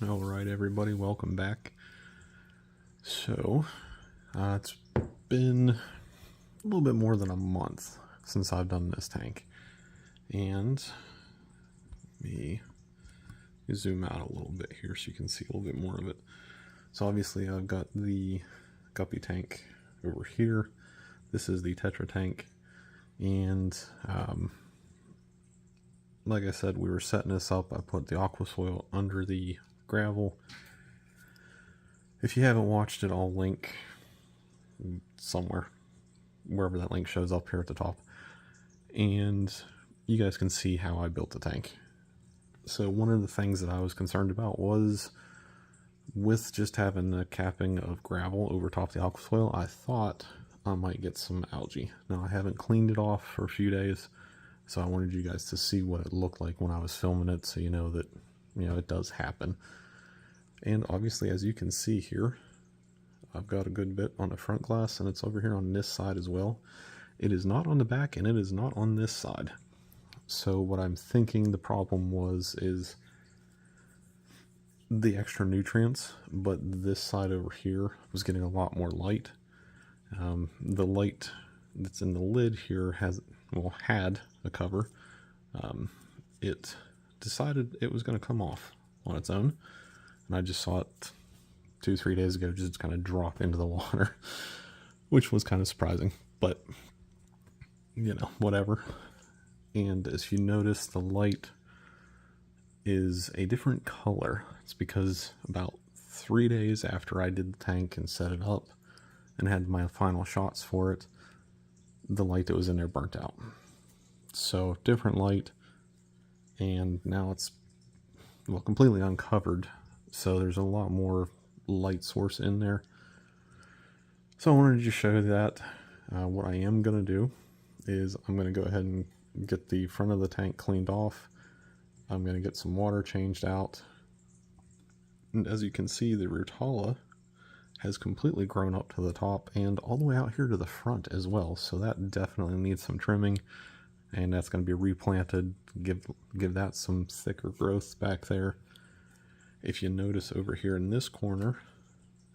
Alright everybody, welcome back. So, it's been a little bit more than a month since I've done this tank. And, let me zoom out a little bit here so you can see a little bit more of it. So obviously I've got the guppy tank over here. This is the Tetra tank. And, like I said, we were setting this up. I put the aqua soil under the gravel. If you haven't watched it, I'll link somewhere, wherever that link shows up here at the top. And you guys can see how I built the tank. So one of the things that I was concerned about was with just having the capping of gravel over top of the aqua soil, I thought I might get some algae. Now I haven't cleaned it off for a few days, so I wanted you guys to see what it looked like when I was filming it, so you know that, it does happen. And obviously, as you can see here, I've got a good bit on the front glass, and it's over here on this side as well. It is not on the back, and it is not on this side. So what I'm thinking the problem is the extra nutrients, but this side over here was getting a lot more light. The light that's in the lid here had a cover. It decided it was going to come off on its own. And I just saw it 2-3 days ago just kind of drop into the water, which was kind of surprising, but whatever. And as you notice, the light is a different color. It's because about 3 days after I did the tank and set it up and had my final shots for it, the light that was in there burnt out. So different light, and now it's completely uncovered. So there's a lot more light source in there. So I wanted to show that. What I am going to do is I'm going to go ahead and get the front of the tank cleaned off. I'm going to get some water changed out. And as you can see, the Rotala has completely grown up to the top and all the way out here to the front as well. So that definitely needs some trimming, and that's going to be replanted, give that some thicker growth back there. If you notice over here in this corner,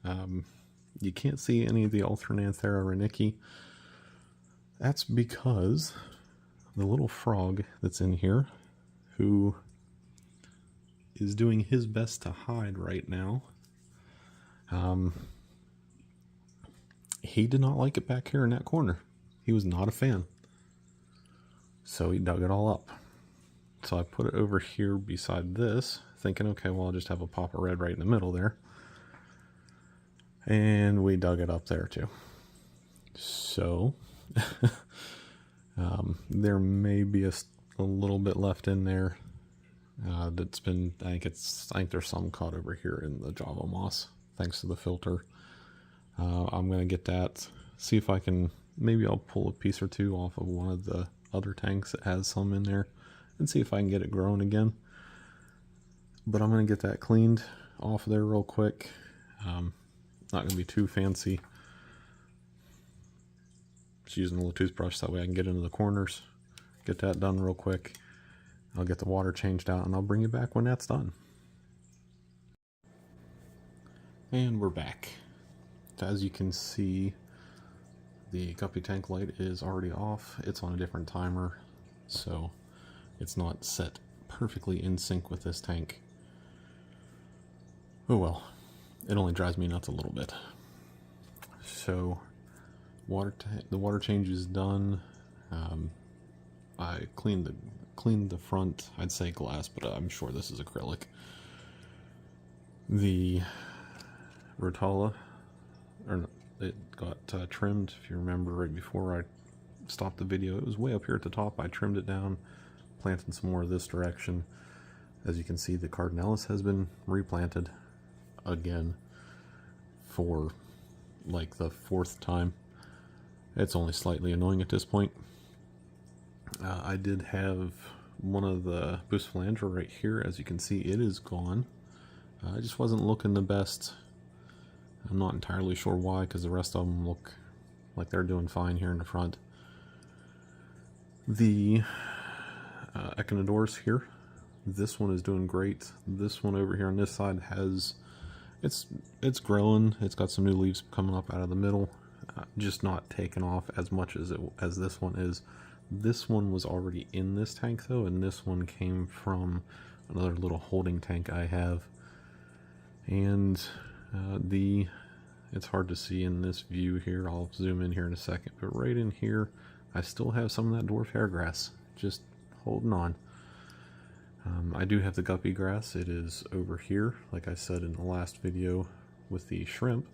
you can't see any of the Alternanthera renici. That's because the little frog that's in here, who is doing his best to hide right now, he did not like it back here in that corner. He was not a fan. So he dug it all up. So I put it over here beside this, thinking, okay, well, I'll just have a pop of red right in the middle there. And we dug it up there too. So there may be a little bit left in there. That's been, I think there's some caught over here in the Java moss, thanks to the filter. I'm going to get that, see if I can, maybe I'll pull a piece or two off of one of the other tanks that has some in there, and see if I can get it growing again. But I'm going to get that cleaned off there real quick. Not going to be too fancy. Just using a little toothbrush, that way I can get into the corners. Get that done real quick. I'll get the water changed out, and I'll bring you back when that's done. And we're back. As you can see, the guppy tank light is already off. It's on a different timer, so it's not set perfectly in sync with this tank. Oh well, it only drives me nuts a little bit. So the water change is done. I cleaned the front, I'd say glass, but I'm sure this is acrylic. The Rotala, it got trimmed. If you remember, right before I stopped the video, it was way up here at the top. I trimmed it down, planted some more this direction. As you can see, the Cardinalis has been replanted again for like the 4th time. It's only slightly annoying at this point. I did have one of the Blissful right here. As you can see, it is gone. I just wasn't looking the best. I'm not entirely sure why, because the rest of them look like they're doing fine here in the front. The Echinodorus here This one is doing great. This one over here on this side has, it's growing. It's got some new leaves coming up out of the middle, just not taken off as much as this one is. This one was already in this tank though, and this one came from another little holding tank I have. And it's hard to see in this view here. I'll zoom in here in a second, but right in here I still have some of that dwarf hairgrass just holding on. I do have the guppy grass. It is over here, like I said in the last video with the shrimp.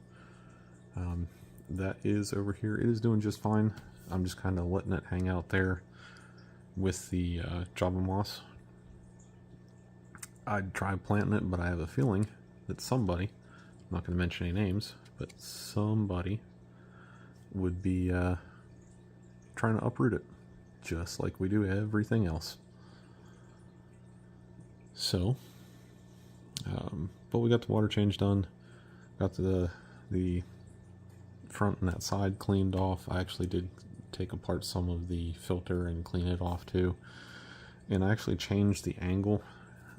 That is over here. It is doing just fine. I'm just kind of letting it hang out there with the Java moss. I'd try planting it, but I have a feeling that somebody, I'm not going to mention any names, but somebody would be trying to uproot it, just like we do everything else. So, but we got the water change done, got the front and that side cleaned off. I actually did take apart some of the filter and clean it off too, and I actually changed the angle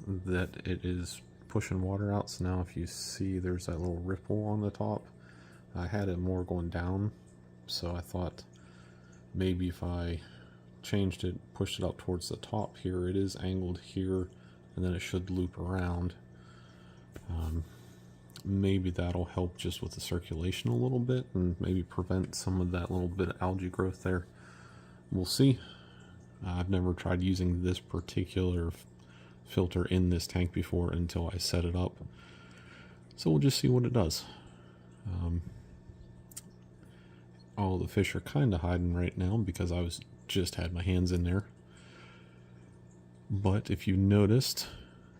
that it is pushing water out. So now if you see there's that little ripple on the top, I had it more going down, so I thought maybe if I changed it, pushed it up towards the top here, it is angled here, and then it should loop around. Maybe that'll help just with the circulation a little bit and maybe prevent some of that little bit of algae growth there. We'll see. I've never tried using this particular filter in this tank before until I set it up, so we'll just see what it does. All the fish are kind of hiding right now because I just had my hands in there. But if you noticed,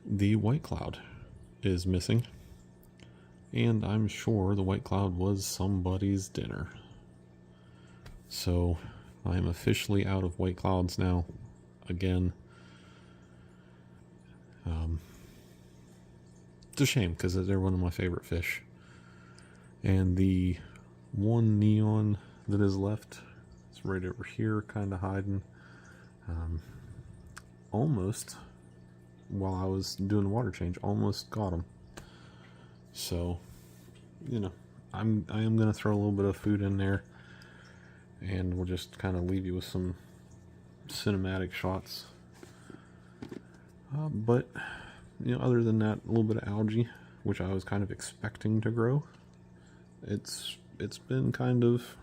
the white cloud is missing, and I'm sure the white cloud was somebody's dinner. So I am officially out of white clouds now, again. It's a shame because they're one of my favorite fish. And the one neon that is left is right over here, kind of hiding. Almost, while I was doing the water change, almost got them. So, you know, I am going to throw a little bit of food in there, and we'll just kind of leave you with some cinematic shots. But, you know, other than that, a little bit of algae, which I was kind of expecting to grow. It's been kind of,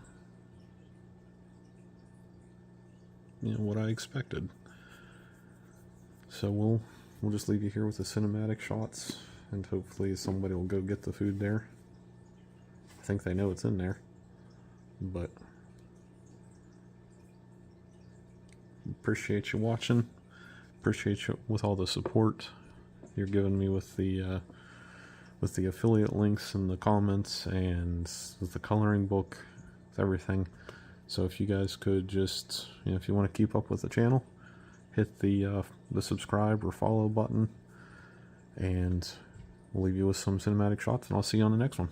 you know, what I expected. So we'll just leave you here with the cinematic shots, and hopefully somebody will go get the food there. I think they know it's in there, but appreciate you watching. Appreciate you with all the support you're giving me with the affiliate links and the comments and with the coloring book, with everything. So if you guys could just, you know, if you want to keep up with the channel, hit the subscribe or follow button, and we'll leave you with some cinematic shots, and I'll see you on the next one.